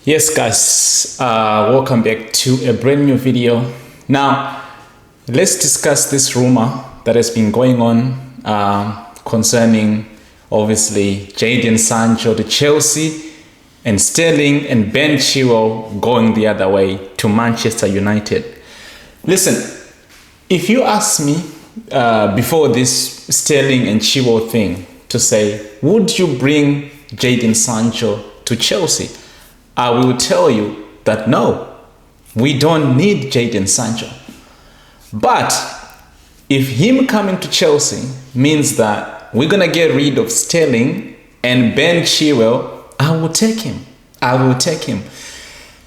Yes, guys, welcome back to a brand new video. Now, let's discuss this rumor that has been going on concerning, obviously, Jadon Sancho to Chelsea and Sterling and Ben Chilwell going the other way to Manchester United. Listen, if you ask me before this Sterling and Chilwell thing to say, would you bring Jadon Sancho to Chelsea? I will tell you that no, we don't need Jadon Sancho. But if him coming to Chelsea means that we're going to get rid of Sterling and Ben Chilwell, I will take him.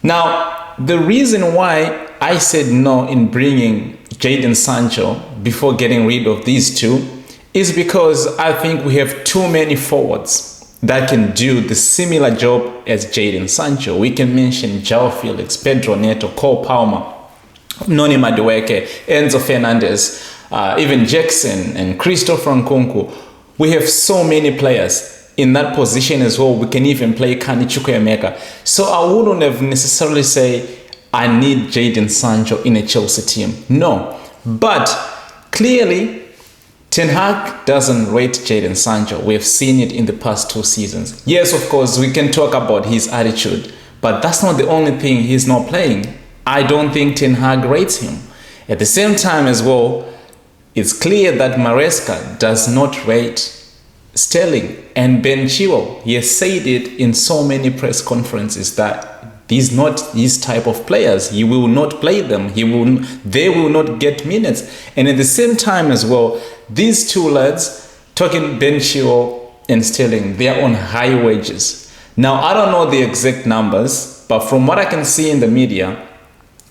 Now, the reason why I said no in bringing Jadon Sancho before getting rid of these two is because I think we have too many forwards that can do the similar job as Jadon Sancho. We can mention João Felix, Pedro Neto, Cole Palmer, Noni Madueke, Enzo Fernandez, even Jackson and Christopher Nkunku. We have so many players in that position as well. We can even play Kani Chukwuemeka. So I wouldn't have necessarily say I need Jadon Sancho in a Chelsea team. No, but clearly Ten Hag doesn't rate Jadon Sancho. We have seen it in the past 2 seasons. Yes, of course, we can talk about his attitude, but that's not the only thing he's not playing. I don't think Ten Hag rates him. At the same time as well, it's clear that Maresca does not rate Sterling and Ben Chilwell. He has said it in so many press conferences that he's not his type of players. He will not play them. They will not get minutes. And at the same time as well, these two lads, talking Ben Chilwell and Sterling, they are on high wages. Now, I don't know the exact numbers, but from what I can see in the media,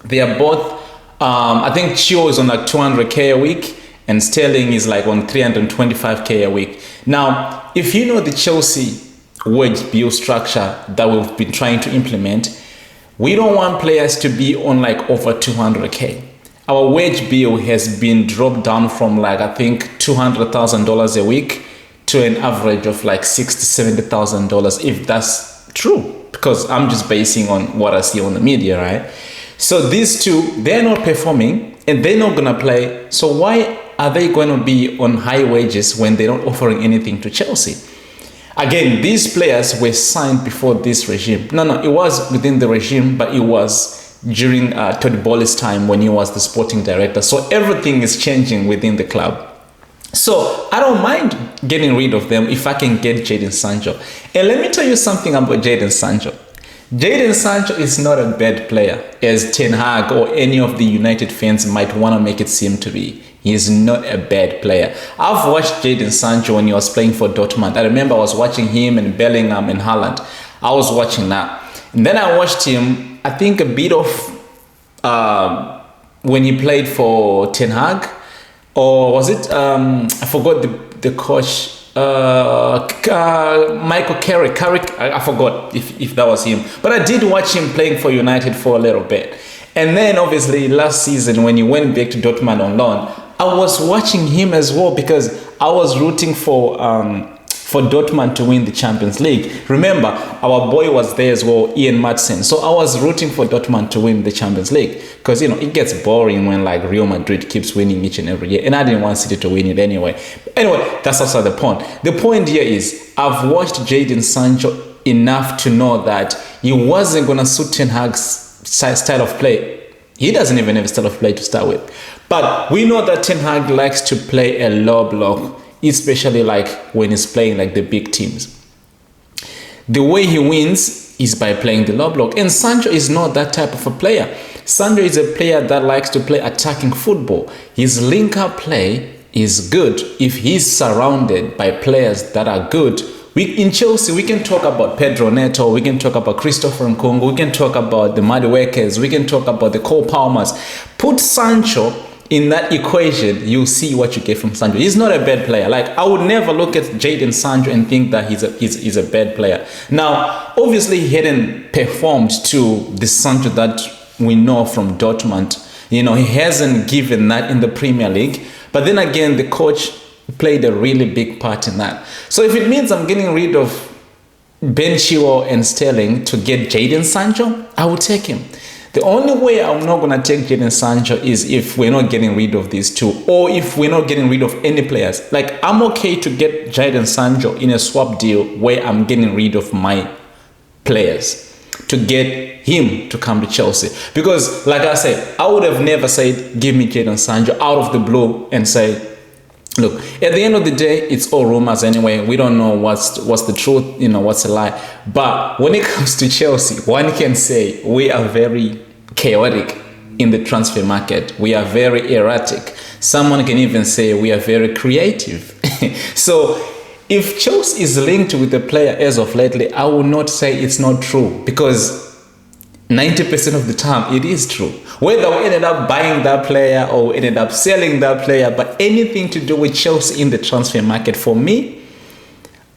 they are both, I think Chilwell is on like 200K a week and Sterling is like on 325K a week. Now, if you know the Chelsea wage bill structure that we've been trying to implement, we don't want players to be on like over 200K. Our wage bill has been dropped down from like, I think, $200,000 a week to an average of like $60,000 to $70,000, if that's true, because I'm just basing on what I see on the media, right? So these two, they're not performing and they're not going to play. So why are they going to be on high wages when they're not offering anything to Chelsea? Again, these players were signed before this regime. No, it was within the regime, but it was during Todd Bowley's time when he was the sporting director. So everything is changing within the club. So I don't mind getting rid of them if I can get Jadon Sancho. And let me tell you something about Jadon Sancho. Jadon Sancho is not a bad player, as Ten Hag or any of the United fans might want to make it seem to be. He is not a bad player. I've watched Jadon Sancho when he was playing for Dortmund. I remember I was watching him and Bellingham and Haaland. I was watching that. And then I watched him, I think a bit of when he played for Ten Hag. Or was it, I forgot the coach, Michael Carrick, I forgot if that was him. But I did watch him playing for United for a little bit. And then obviously last season when he went back to Dortmund on loan, I was watching him as well because I was rooting for Dortmund to win the Champions League. Remember, our boy was there as well, Ian Madsen. So I was rooting for Dortmund to win the Champions League because, it gets boring when like Real Madrid keeps winning each and every year. And I didn't want City to win it anyway. Anyway, that's also the point. The point here is I've watched Jadon Sancho enough to know that he wasn't going to suit Ten Hag's style of play. He doesn't even have a style of play to start with. But we know that Ten Hag likes to play a low block, especially like when he's playing like the big teams. The way he wins is by playing the low block. And Sancho is not that type of a player. Sancho is a player that likes to play attacking football. His link-up play is good if he's surrounded by players that are good. In Chelsea, we can talk about Pedro Neto, we can talk about Christopher Nkunku, we can talk about the Maduekes, we can talk about the Cole Palmers. Put Sancho in that equation, you'll see what you get from Sancho. He's not a bad player. Like, I would never look at Jadon Sancho and think that he's a bad player. Now, obviously, he hadn't performed to the Sancho that we know from Dortmund. He hasn't given that in the Premier League. But then again, the coach played a really big part in that. So if it means I'm getting rid of Ben Chilwell and Sterling to get Jadon Sancho, I will take him. The only way I'm not going to take Jadon Sancho is if we're not getting rid of these two, or if we're not getting rid of any players. Like, I'm okay to get Jadon Sancho in a swap deal where I'm getting rid of my players to get him to come to Chelsea. Because, like I said, I would have never said, give me Jadon Sancho out of the blue and say, look, at the end of the day, it's all rumors anyway. We don't know what's the truth, what's a lie. But when it comes to Chelsea, one can say we are very chaotic in the transfer market. We are very erratic. Someone can even say we are very creative. So if Chelsea is linked with a player as of lately, I will not say it's not true, because 90% of the time it is true. Whether we ended up buying that player or we ended up selling that player, but anything to do with Chelsea in the transfer market, for me,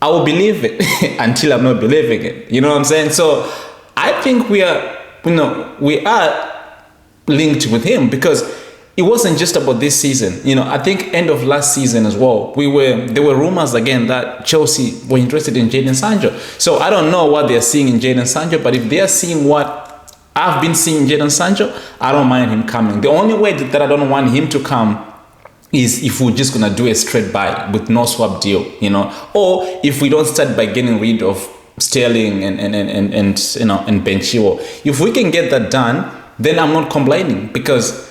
I will believe it until I'm not believing it. You know what I'm saying? So I think we are linked with him, because it wasn't just about this season. I think end of last season as well, there were rumors again that Chelsea were interested in Jadon Sancho. So I don't know what they're seeing in Jadon Sancho, but if they're seeing what I've been seeing Jadon Sancho, I don't mind him coming. The only way that I don't want him to come is if we're just gonna do a straight buy with no swap deal, or if we don't start by getting rid of Sterling and Ben Chilwell. If we can get that done, then I'm not complaining, because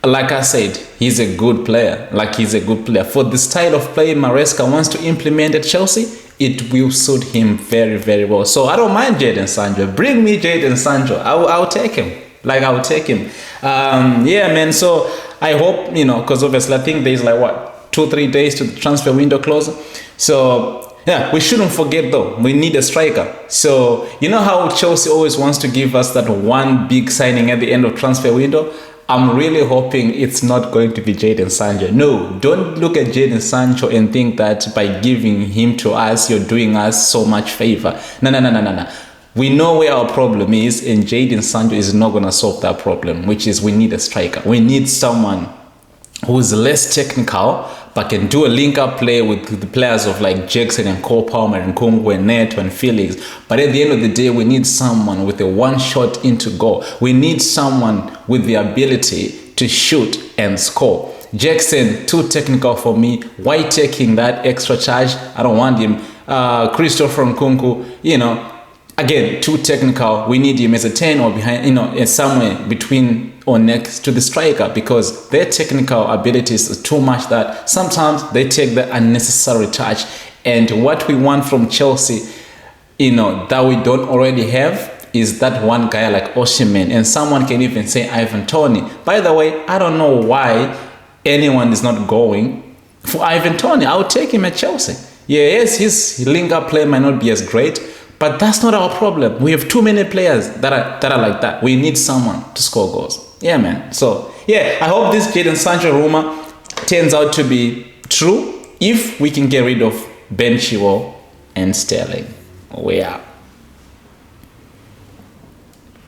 like I said, he's a good player. For the style of play Maresca wants to implement at Chelsea, it will suit him very, very well. So I don't mind Jadon Sancho. Bring me Jadon Sancho. I'll take him. I'll take him. Yeah, man. So I hope, because obviously I think there's 2-3 days to the transfer window close. So yeah, we shouldn't forget though, we need a striker. So you know how Chelsea always wants to give us that one big signing at the end of transfer window? I'm really hoping it's not going to be Jadon Sancho. No, don't look at Jadon Sancho and think that by giving him to us, you're doing us so much favor. No. We know where our problem is, and Jadon Sancho is not going to solve that problem, which is we need a striker. We need someone who's less technical, but can do a link-up play with the players of like Jackson and Cole Palmer and Kungu and Neto and Felix. But at the end of the day, we need someone with a one shot into goal. We need someone with the ability to shoot and score. Jackson, too technical for me. Why taking that extra charge? I don't want him. Christopher Nkunku, again, too technical. We need him as a 10 or behind, somewhere between or next to the striker, because their technical abilities are too much that sometimes they take the unnecessary touch. And what we want from Chelsea, that we don't already have, is that one guy like Osimhen, and someone can even say Ivan Toney. By the way, I don't know why anyone is not going for Ivan Toney. I would take him at Chelsea. Yes, his link-up play might not be as great, but that's not our problem. We have too many players that are like that. We need someone to score goals. Yeah, man. So, yeah, I hope this Jadon Sancho rumor turns out to be true if we can get rid of Ben Chilwell and Sterling. We are.